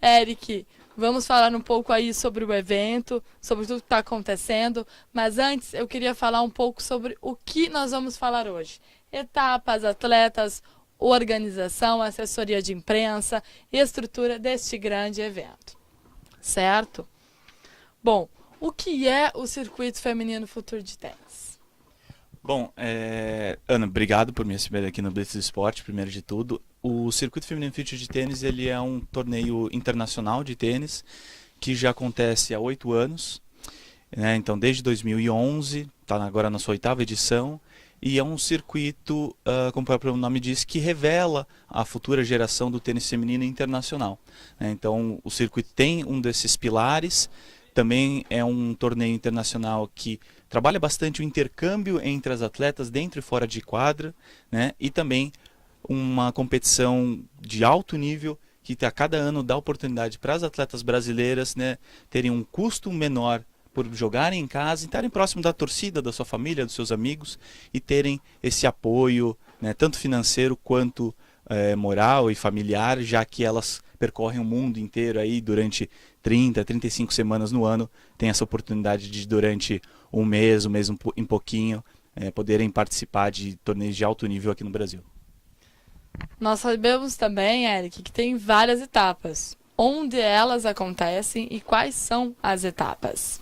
Eric, vamos falar um pouco aí sobre o evento, sobre tudo que está acontecendo, mas antes eu queria falar um pouco sobre o que nós vamos falar hoje. Etapas, atletas, organização, assessoria de imprensa e estrutura deste grande evento. Certo? Bom, o que é o Circuito Feminino Future de Tênis? Bom, Ana, obrigado por me receber aqui no Blitz Esporte, primeiro de tudo. O Circuito Feminino Future de Tênis ele é um torneio internacional de tênis que já acontece há 8 anos, né? Então, desde 2011, está agora na sua 8ª edição, e é um circuito, como o próprio nome diz, que revela a futura geração do tênis feminino internacional, né? Então, o circuito tem um desses pilares. Também é um torneio internacional que trabalha bastante o intercâmbio entre as atletas dentro e fora de quadra, né? E também uma competição de alto nível que a cada ano dá oportunidade para as atletas brasileiras, né, terem um custo menor por jogarem em casa, estarem próximo da torcida, da sua família, dos seus amigos e terem esse apoio, né, tanto financeiro quanto moral e familiar, já que elas percorrem o mundo inteiro aí durante 30, 35 semanas no ano, tem essa oportunidade de durante um mês em pouquinho, poderem participar de torneios de alto nível aqui no Brasil. Nós sabemos também, Eric, que tem várias etapas. Onde elas acontecem e quais são as etapas?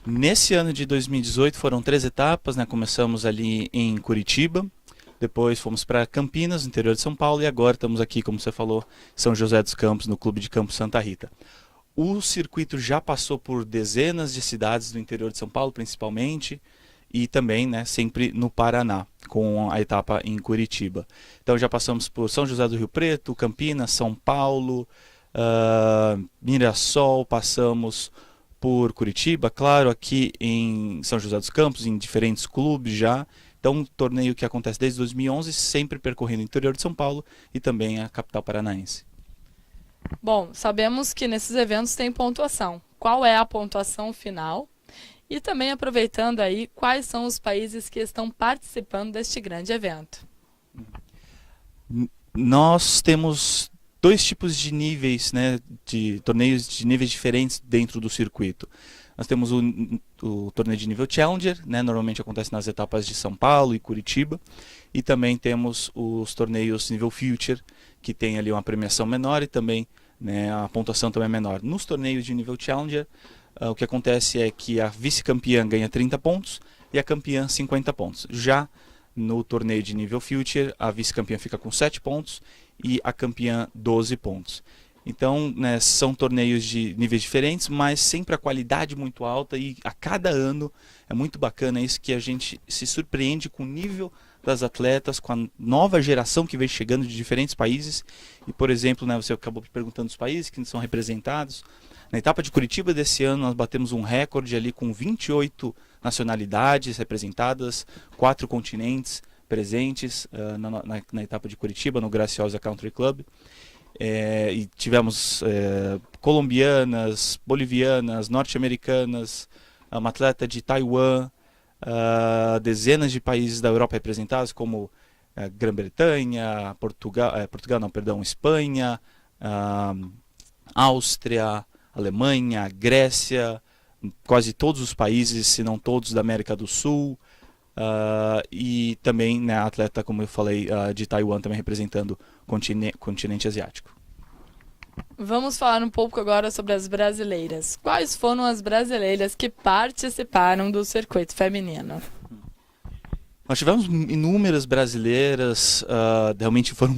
Nesse ano de 2018 foram 3 etapas, né? Começamos ali em Curitiba, depois fomos para Campinas, no interior de São Paulo, e agora estamos aqui, como você falou, São José dos Campos, no Clube de Campo Santa Rita. O circuito já passou por dezenas de cidades do interior de São Paulo, principalmente, e também, né, sempre no Paraná, com a etapa em Curitiba. Então já passamos por São José do Rio Preto, Campinas, São Paulo, Mirassol, passamos por Curitiba, claro, aqui em São José dos Campos, em diferentes clubes já. Então, um torneio que acontece desde 2011, sempre percorrendo o interior de São Paulo e também a capital paranaense. Bom, sabemos que nesses eventos tem pontuação. Qual é a pontuação final? E também aproveitando aí, quais são os países que estão participando deste grande evento? Nós temos 2 tipos de níveis, né, de torneios de níveis diferentes dentro do circuito. Nós temos o torneio de nível Challenger, né, normalmente acontece nas etapas de São Paulo e Curitiba, e também temos os torneios nível Future, que tem ali uma premiação menor e também, né, a pontuação também é menor. Nos torneios de nível Challenger, o que acontece é que a vice-campeã ganha 30 pontos e a campeã 50 pontos. Já no torneio de nível Future, a vice-campeã fica com 7 pontos e a campeã 12 pontos. Então, né, são torneios de níveis diferentes, mas sempre a qualidade muito alta e a cada ano é muito bacana isso que a gente se surpreende com o nível das atletas, com a nova geração que vem chegando de diferentes países. E, por exemplo, né, você acabou perguntando os países que são representados. Na etapa de Curitiba desse ano, nós batemos um recorde ali com 28 nacionalidades representadas, 4 continentes presentes na etapa de Curitiba, no Graciosa Country Club. E tivemos colombianas, bolivianas, norte-americanas, uma atleta de Taiwan, dezenas de países da Europa representados, como Grã-Bretanha, Espanha, Áustria, Alemanha, Grécia, quase todos os países, se não todos, da América do Sul, e também, né, a atleta, como eu falei, de Taiwan, também representando o continente asiático. Vamos falar um pouco agora sobre as brasileiras. Quais foram as brasileiras que participaram do circuito feminino? Nós tivemos inúmeras brasileiras, realmente foram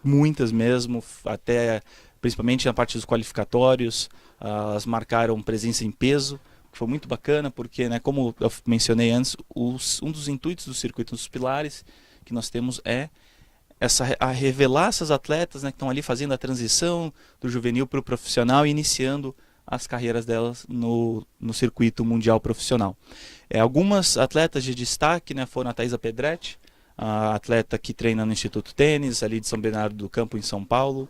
muitas mesmo, até principalmente na parte dos qualificatórios. Elas marcaram presença em peso, que foi muito bacana, porque, né, como eu mencionei antes, um dos intuitos do circuito, um dos pilares que nós temos é a revelar essas atletas, né, que estão ali fazendo a transição do juvenil para o profissional e iniciando as carreiras delas no circuito mundial profissional. Algumas atletas de destaque, né, foram a Thaisa Pedretti, a atleta que treina no Instituto Tênis, ali de São Bernardo do Campo, em São Paulo.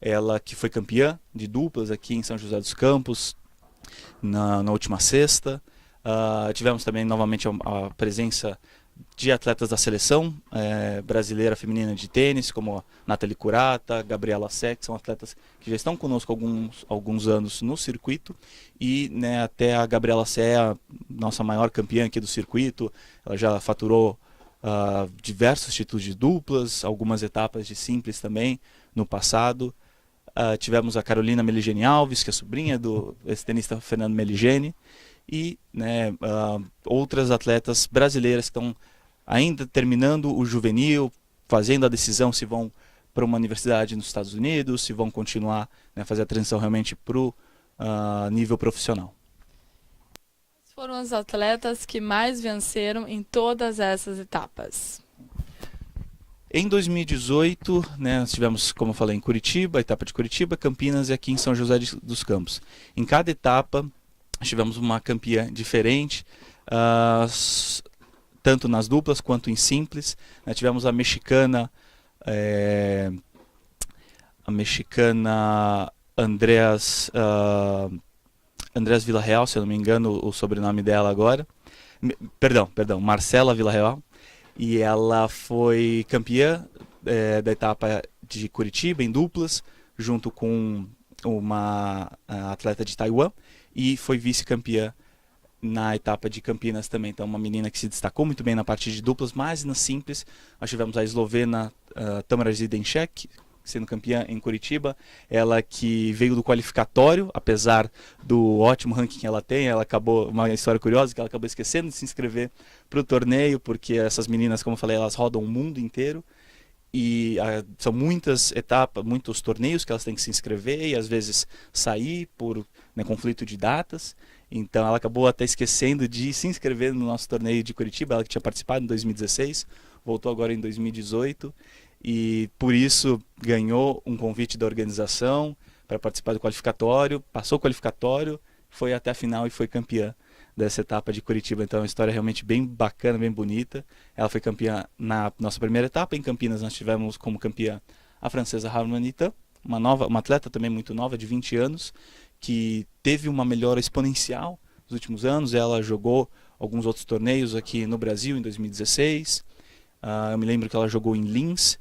Ela que foi campeã de duplas aqui em São José dos Campos na última sexta. Tivemos também novamente a presença de atletas da seleção brasileira feminina de tênis, como a Nathalie Curata, Gabriela Sec, são atletas que já estão conosco há alguns anos no circuito, e né, até a Gabriela Sec, a nossa maior campeã aqui do circuito, ela já faturou diversos títulos de duplas, algumas etapas de simples também no passado. Tivemos a Carolina Meligeni Alves, que é sobrinha do ex-tenista Fernando Meligeni, e né, outras atletas brasileiras que estão ainda terminando o juvenil, fazendo a decisão se vão para uma universidade nos Estados Unidos, se vão continuar, né, fazer a transição realmente para o nível profissional. Quais foram os atletas que mais venceram em todas essas etapas? Em 2018, né, nós tivemos, como eu falei, em Curitiba, a etapa de Curitiba, Campinas e aqui em São José dos Campos. Em cada etapa, tivemos uma campeã diferente, tanto nas duplas quanto em simples. Né, tivemos a mexicana Andreas Villarreal, se eu não me engano o sobrenome dela agora. Perdão, Marcela Villarreal. E ela foi campeã da etapa de Curitiba em duplas, junto com uma atleta de Taiwan, e foi vice-campeã na etapa de Campinas também. Então, uma menina que se destacou muito bem na parte de duplas, mas na simples nós tivemos a eslovena Tamara Zidenšek, sendo campeã em Curitiba. Ela que veio do qualificatório, apesar do ótimo ranking que ela tem, ela acabou, uma história curiosa, que ela acabou esquecendo de se inscrever para o torneio, porque essas meninas, como eu falei, elas rodam o mundo inteiro, e são muitas etapas, muitos torneios que elas têm que se inscrever e às vezes sair por conflito de datas. Então ela acabou até esquecendo de se inscrever no nosso torneio de Curitiba, ela que tinha participado em 2016, voltou agora em 2018, e por isso ganhou um convite da organização para participar do qualificatório, passou o qualificatório, foi até a final e foi campeã dessa etapa de Curitiba. Então é uma história realmente bem bacana, bem bonita. Ela foi campeã na nossa primeira etapa. Em Campinas nós tivemos como campeã a francesa Harmonita, uma atleta também muito nova, de 20 anos, que teve uma melhora exponencial nos últimos anos. Ela jogou alguns outros torneios aqui no Brasil em 2016. Eu me lembro que ela jogou em Linz,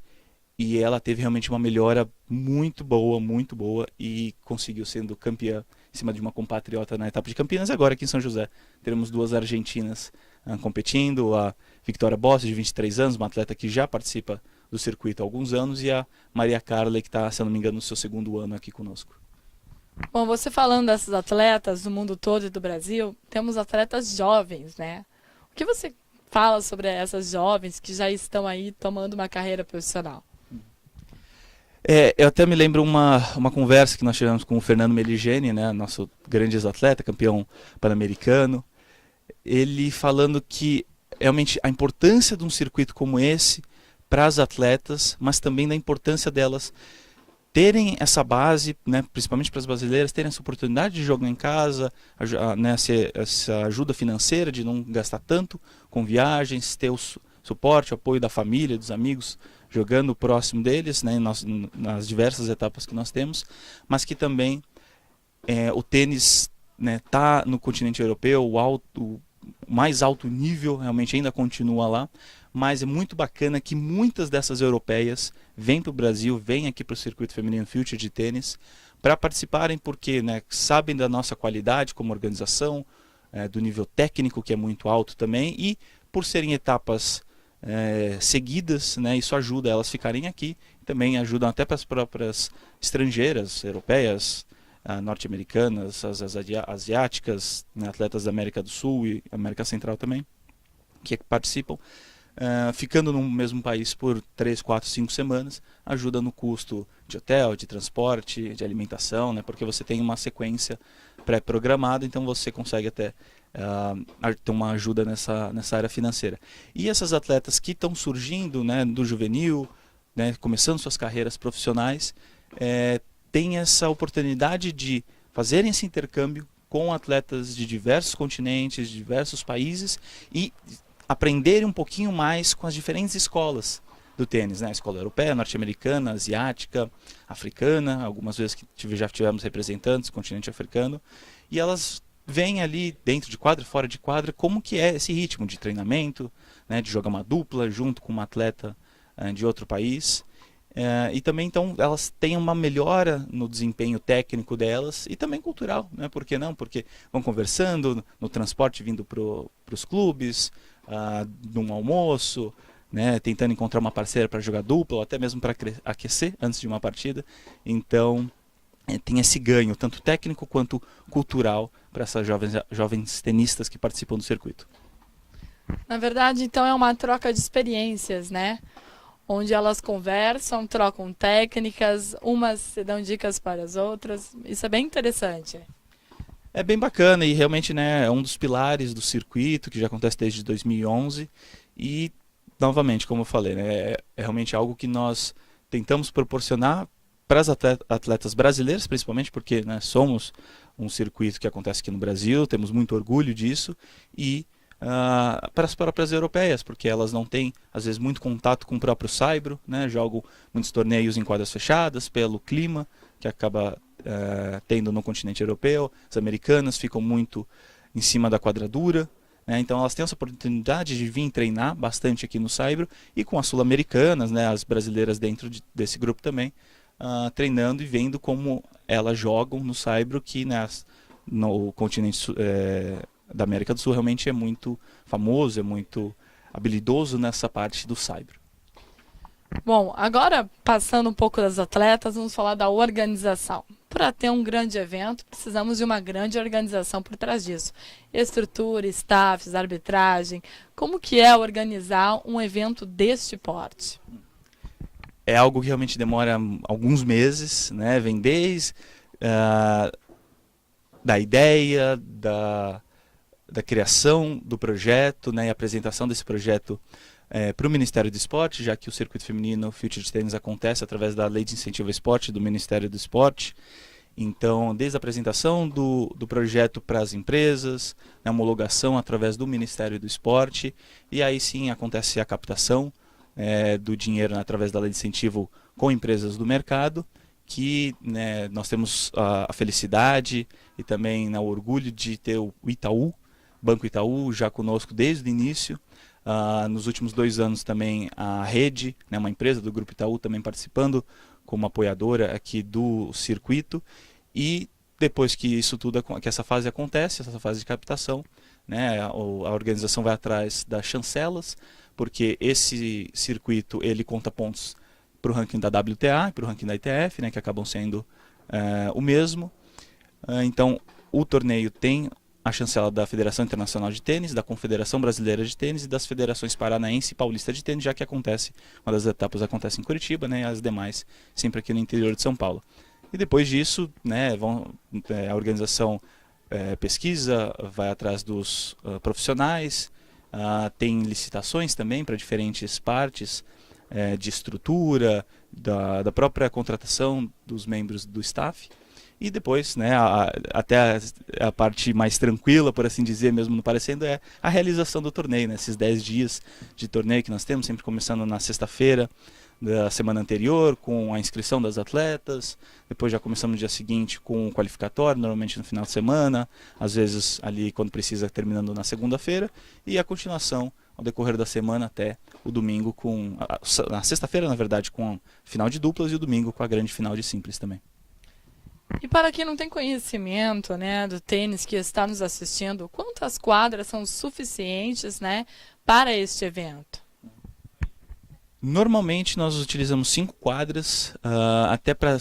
e ela teve realmente uma melhora muito boa, e conseguiu sendo campeã em cima de uma compatriota na etapa de Campinas. Agora aqui em São José teremos duas argentinas competindo, a Victoria Bossi, de 23 anos, uma atleta que já participa do circuito há alguns anos, e a Maria Carla, que está, se eu não me engano, no seu segundo ano aqui conosco. Bom, você falando dessas atletas do mundo todo e do Brasil, temos atletas jovens, né? O que você fala sobre essas jovens que já estão aí tomando uma carreira profissional? Eu até me lembro uma conversa que nós tivemos com o Fernando Meligeni, né, nosso grande ex-atleta, campeão pan-americano, ele falando que realmente a importância de um circuito como esse para as atletas, mas também da importância delas terem essa base, né, principalmente para as brasileiras, terem essa oportunidade de jogar em casa, né, essa ajuda financeira de não gastar tanto com viagens, ter o suporte, o apoio da família, dos amigos, jogando próximo deles, né, nas diversas etapas que nós temos, mas que também o tênis tá no continente europeu, o mais alto nível realmente ainda continua lá, mas é muito bacana que muitas dessas europeias vêm para o Brasil, vêm aqui para o Circuito Feminino Future de tênis, para participarem, porque sabem da nossa qualidade como organização, do nível técnico que é muito alto também, e por serem etapas seguidas, né, isso ajuda elas a ficarem aqui, também ajudam até para as próprias estrangeiras, europeias, norte-americanas, as asiáticas, né, atletas da América do Sul e América Central também, que participam, ficando no mesmo país por 3, 4, 5 semanas, ajuda no custo de hotel, de transporte, de alimentação, né, porque você tem uma sequência pré-programada, então você consegue até ter uma ajuda nessa área financeira. E essas atletas que estão surgindo, né, do juvenil, né, começando suas carreiras profissionais, têm essa oportunidade de fazerem esse intercâmbio com atletas de diversos continentes, de diversos países, e aprenderem um pouquinho mais com as diferentes escolas do tênis, né? A escola europeia, norte-americana, asiática, africana, algumas vezes que já tivemos representantes do continente africano, e elas veem ali dentro de quadra, fora de quadra, como que é esse ritmo de treinamento, né, de jogar uma dupla junto com uma atleta de outro país. E também, então, elas têm uma melhora no desempenho técnico delas e também cultural, né? Por que não? Porque vão conversando no transporte vindo para os clubes, num almoço, né? Tentando encontrar uma parceira para jogar dupla ou até mesmo para aquecer antes de uma partida. Então, tem esse ganho, tanto técnico quanto cultural, para essas jovens tenistas que participam do circuito. Na verdade, então, é uma troca de experiências, né? Onde elas conversam, trocam técnicas, umas se dão dicas para as outras. Isso é bem interessante. É bem bacana e realmente, né, é um dos pilares do circuito, que já acontece desde 2011. E, novamente, como eu falei, né, é realmente algo que nós tentamos proporcionar para as atletas brasileiras, principalmente porque, né, somos um circuito que acontece aqui no Brasil, temos muito orgulho disso, e para as próprias europeias, porque elas não têm, às vezes, muito contato com o próprio saibro, né? Jogam muitos torneios em quadras fechadas, pelo clima que acaba tendo no continente europeu. As americanas ficam muito em cima da quadradura, né? Então elas têm essa oportunidade de vir treinar bastante aqui no saibro, e com as sul-americanas, né, as brasileiras dentro desse grupo também, treinando e vendo como elas jogam no saibro, que, né, no continente da América do Sul realmente é muito famoso, é muito habilidoso nessa parte do saibro. Bom, agora passando um pouco das atletas, vamos falar da organização. Para ter um grande evento, precisamos de uma grande organização por trás disso. Estrutura, staffs, arbitragem. Como que é organizar um evento deste porte? É algo que realmente demora alguns meses, né? Vem desde da ideia, da criação do projeto, né, e apresentação desse projeto para o Ministério do Esporte, já que o circuito feminino Future de Tênis acontece através da Lei de Incentivo ao Esporte do Ministério do Esporte. Então, desde a apresentação do projeto para as empresas, a homologação através do Ministério do Esporte, e aí sim acontece a captação do dinheiro, né, através da Lei de Incentivo com empresas do mercado, que, né, nós temos a felicidade e também, né, o orgulho de ter o Itaú, Banco Itaú, já conosco desde o início. Nos últimos 2 anos também a Rede, né, uma empresa do Grupo Itaú, também participando como apoiadora aqui do circuito. E depois que isso tudo, que essa fase acontece, essa fase de captação, né, a organização vai atrás das chancelas, porque esse circuito ele conta pontos para o ranking da WTA e para o ranking da ITF, né, que acabam sendo o mesmo. Então o torneio tem a chancela da Federação Internacional de Tênis, da Confederação Brasileira de Tênis e das Federações Paranaense e Paulista de Tênis, já que acontece, uma das etapas acontece em Curitiba, né, e as demais sempre aqui no interior de São Paulo. E depois disso, né, a organização pesquisa, vai atrás dos profissionais, tem licitações também para diferentes partes de estrutura, da própria contratação dos membros do staff. E depois, né, até a parte mais tranquila, por assim dizer, mesmo não parecendo, é a realização do torneio, né? Esses 10 dias de torneio que nós temos, sempre começando na sexta-feira da semana anterior, com a inscrição das atletas. Depois já começamos no dia seguinte com o qualificatório, normalmente no final de semana, às vezes ali quando precisa, terminando na segunda-feira, e a continuação ao decorrer da semana até o domingo, na sexta-feira, na verdade, com a final de duplas, e o domingo com a grande final de simples também. E para quem não tem conhecimento, né, do tênis, que está nos assistindo, quantas quadras são suficientes, né, para este evento? Normalmente nós utilizamos 5 quadras, até para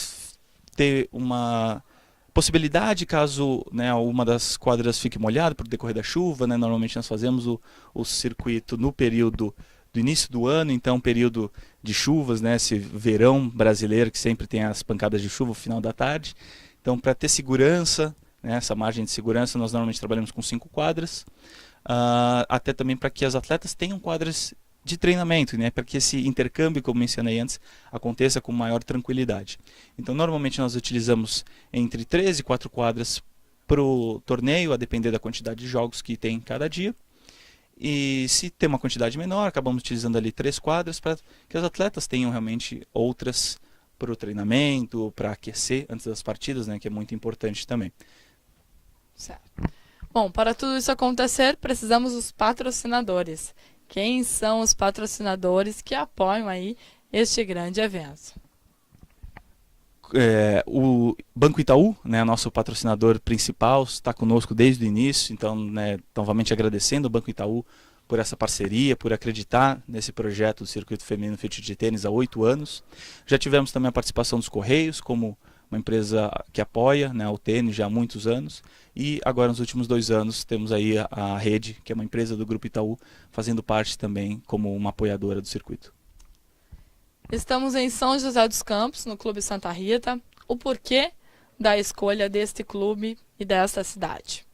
ter uma possibilidade, caso, né, uma das quadras fique molhada por decorrer da chuva, né. Normalmente nós fazemos o circuito no período do início do ano, então período de chuvas, né, esse verão brasileiro que sempre tem as pancadas de chuva no final da tarde. Então, para ter segurança, né, essa margem de segurança, nós normalmente trabalhamos com 5 quadras, até também para que as atletas tenham quadras de treinamento, né, para que esse intercâmbio, como mencionei antes, aconteça com maior tranquilidade. Então, normalmente nós utilizamos entre 3 e 4 quadras para o torneio, a depender da quantidade de jogos que tem cada dia. E se tem uma quantidade menor, acabamos utilizando ali 3 quadras para que as atletas tenham realmente outras para o treinamento, para aquecer antes das partidas, né, que é muito importante também. Certo. Bom, para tudo isso acontecer, precisamos dos patrocinadores. Quem são os patrocinadores que apoiam aí este grande evento? O Banco Itaú, né, nosso patrocinador principal, está conosco desde o início, então, né, novamente agradecendo o Banco Itaú por essa parceria, por acreditar nesse projeto do Circuito Feminino Fit de Tênis há 8 anos. Já tivemos também a participação dos Correios, como uma empresa que apoia, né, o tênis já há muitos anos, e agora nos últimos 2 anos temos aí a Rede, que é uma empresa do Grupo Itaú, fazendo parte também como uma apoiadora do circuito. Estamos em São José dos Campos, no Clube Santa Rita. O porquê da escolha deste clube e desta cidade?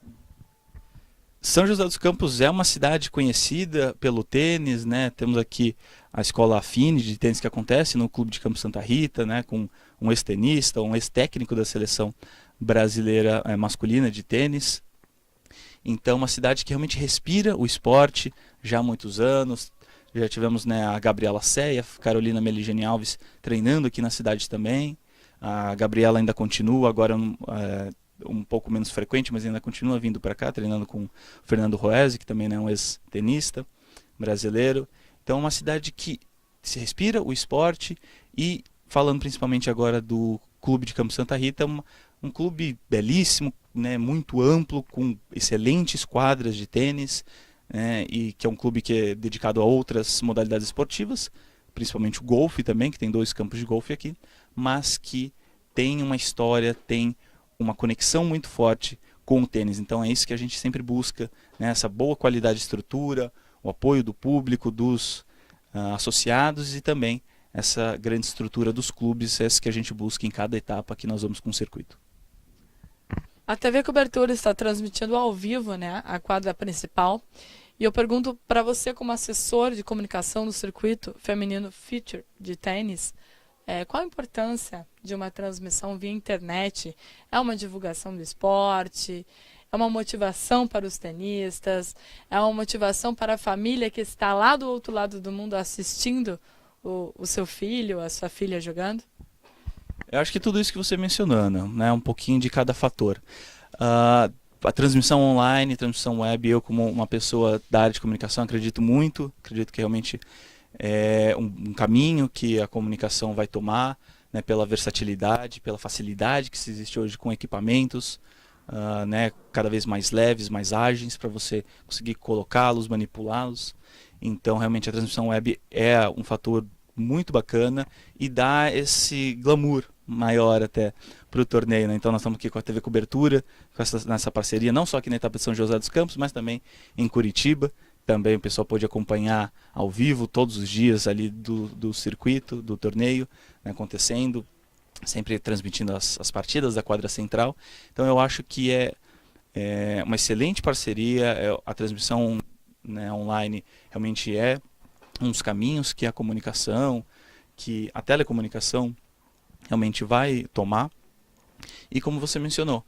São José dos Campos é uma cidade conhecida pelo tênis, né? Temos aqui a escola Affini de tênis que acontece no Clube de Campo Santa Rita, né? Com um ex-tenista, um ex-técnico da seleção brasileira masculina de tênis. Então, uma cidade que realmente respira o esporte já há muitos anos. Já tivemos, né, a Gabriela Ceia, Carolina Meligeni Alves treinando aqui na cidade também. A Gabriela ainda continua, agora um pouco menos frequente, mas ainda continua vindo para cá, treinando com o Fernando Roese, que também é um ex-tenista brasileiro. Então é uma cidade que se respira o esporte e, falando principalmente agora do Clube de Campo Santa Rita, um clube belíssimo, né, muito amplo, com excelentes quadras de tênis, e que é um clube que é dedicado a outras modalidades esportivas, principalmente o golfe também, que tem 2 campos de golfe aqui, mas que tem uma história, tem uma conexão muito forte com o tênis. Então é isso que a gente sempre busca, né? Essa boa qualidade de estrutura, o apoio do público, dos associados e também essa grande estrutura dos clubes, essa que a gente busca em cada etapa que nós vamos com o circuito. A TV Cobertura está transmitindo ao vivo, né, a quadra principal. E eu pergunto para você, como assessor de comunicação do circuito feminino Feature de tênis, qual a importância de uma transmissão via internet? É uma divulgação do esporte? É uma motivação para os tenistas? É uma motivação para a família que está lá do outro lado do mundo assistindo o seu filho, a sua filha jogando? Eu acho que tudo isso que você mencionou, Ana, né, um pouquinho de cada fator. A transmissão online, transmissão web, eu como uma pessoa da área de comunicação acredito que realmente é um caminho que a comunicação vai tomar, né, pela versatilidade, pela facilidade que se existe hoje com equipamentos, né, cada vez mais leves, mais ágeis, para você conseguir colocá-los, manipulá-los. Então realmente a transmissão web é um fator muito bacana e dá esse glamour maior até para o torneio, né? Então nós estamos aqui com a TV Cobertura, nessa parceria, não só aqui na etapa de São José dos Campos, mas também em Curitiba. Também o pessoal pode acompanhar ao vivo todos os dias ali do circuito, do torneio, né, acontecendo, sempre transmitindo as partidas da quadra central. Então eu acho que é uma excelente parceria, a transmissão, né, online realmente é um dos caminhos que a comunicação, que a telecomunicação realmente vai tomar. E como você mencionou,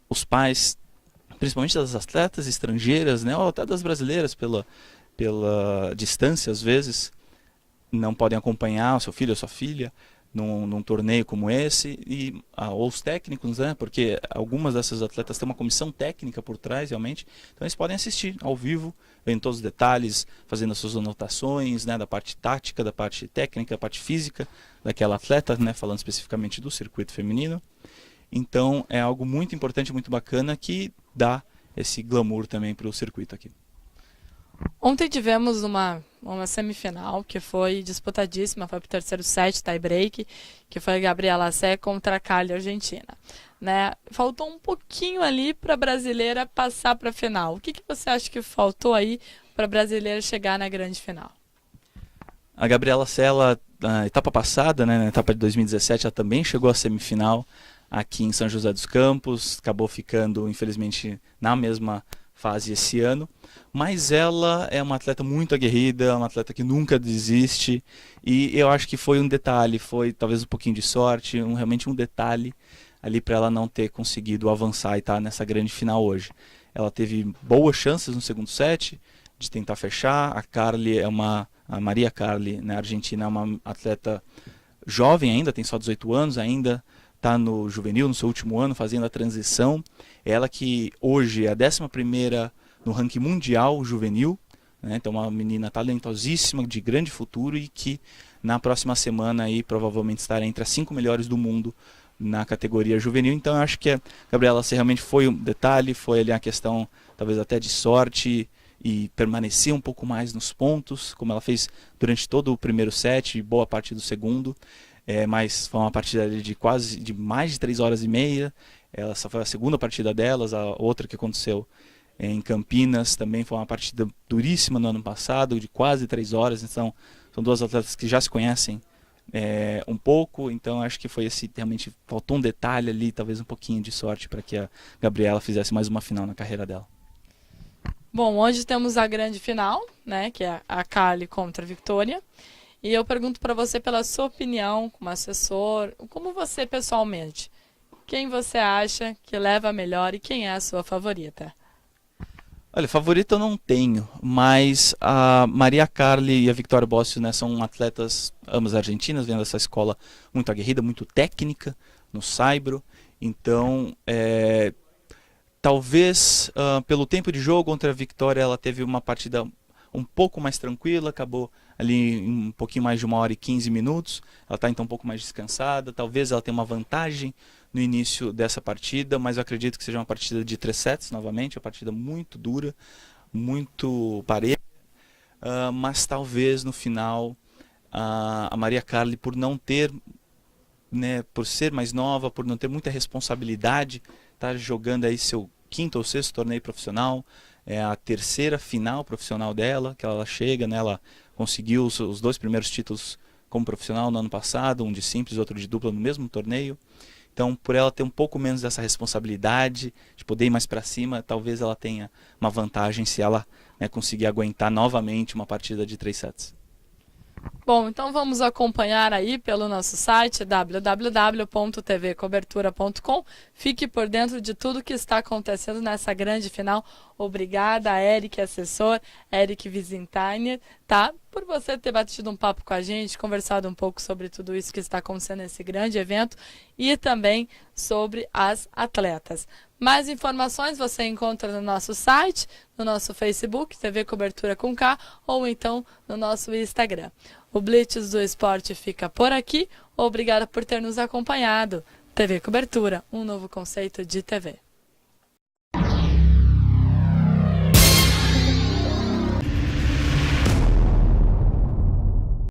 os pais, principalmente das atletas estrangeiras, né, ou até das brasileiras, pela distância às vezes, não podem acompanhar o seu filho ou sua filha num torneio como esse, ou os técnicos, né, porque algumas dessas atletas têm uma comissão técnica por trás realmente, então eles podem assistir ao vivo, vendo todos os detalhes, fazendo as suas anotações, né, da parte tática, da parte técnica, da parte física daquela atleta, né, falando especificamente do circuito feminino. Então é algo muito importante, muito bacana, que dá esse glamour também para o circuito aqui. Ontem tivemos uma semifinal que foi disputadíssima, foi para o terceiro set, tie break, que foi a Gabriela Sé contra a Kali, Argentina. Né? Faltou um pouquinho ali para a brasileira passar para a final. O que você acha que faltou aí para a brasileira chegar na grande final? A Gabriela Sé, na etapa passada, né, na etapa de 2017, ela também chegou à semifinal aqui em São José dos Campos, acabou ficando, infelizmente, na mesma fase esse ano, mas ela é uma atleta muito aguerrida, uma atleta que nunca desiste, e eu acho que foi um detalhe, foi talvez um pouquinho de sorte, realmente um detalhe ali para ela não ter conseguido avançar e estar nessa grande final hoje. Ela teve boas chances no segundo set de tentar fechar. A Maria Carli, né, argentina, é uma atleta jovem ainda, tem só 18 anos ainda, está no juvenil, no seu último ano, fazendo a transição. Ela que hoje é a 11ª no ranking mundial juvenil, né? Então uma menina talentosíssima, de grande futuro e que na próxima semana aí provavelmente estará entre as 5 melhores do mundo na categoria juvenil. Então eu acho que a Gabriela realmente foi um detalhe, foi ali a questão talvez até de sorte e permanecer um pouco mais nos pontos, como ela fez durante todo o primeiro set e boa parte do segundo. Mas foi uma partida de mais de 3 horas e meia. Essa foi a segunda partida delas, a outra que aconteceu em Campinas também foi uma partida duríssima no ano passado, de quase 3 horas. Então são duas atletas que já se conhecem um pouco, então acho que foi realmente faltou um detalhe ali, talvez um pouquinho de sorte para que a Gabriela fizesse mais uma final na carreira dela. Bom, hoje temos a grande final, né, que é a Carli contra a Victoria. E eu pergunto para você, pela sua opinião como assessor, como você pessoalmente, quem você acha que leva melhor e quem é a sua favorita? Olha, favorita eu não tenho, mas a Maria Carli e a Victoria Bosio, né, são atletas, ambas argentinas, vêm dessa escola muito aguerrida, muito técnica no saibro. Então, talvez pelo tempo de jogo contra a Victoria, ela teve uma partida um pouco mais tranquila, acabou ali em um pouquinho mais de 1h15. Ela está então um pouco mais descansada, talvez ela tenha uma vantagem no início dessa partida, mas eu acredito que seja uma partida de 3 sets novamente, uma partida muito dura, muito parelha, mas talvez no final a Maria Carli, por não ter, né, por ser mais nova, por não ter muita responsabilidade, está jogando aí seu 5º ou 6º torneio profissional, é a 3ª final profissional dela, que ela chega, né, ela conseguiu os 2 primeiros títulos como profissional no ano passado, um de simples e outro de dupla no mesmo torneio. Então, por ela ter um pouco menos dessa responsabilidade, de poder ir mais para cima, talvez ela tenha uma vantagem se ela, né, conseguir aguentar novamente uma partida de 3 sets. Bom, então vamos acompanhar aí pelo nosso site www.tvcobertura.com. Fique por dentro de tudo que está acontecendo nessa grande final. Obrigada, Eric, assessor, Eric Vizintainer, tá? Por você ter batido um papo com a gente, conversado um pouco sobre tudo isso que está acontecendo nesse grande evento e também sobre as atletas. Mais informações você encontra no nosso site, no nosso Facebook, TV Cobertura com K, ou então no nosso Instagram. O Blitz do Esporte fica por aqui. Obrigada por ter nos acompanhado. TV Cobertura, um novo conceito de TV.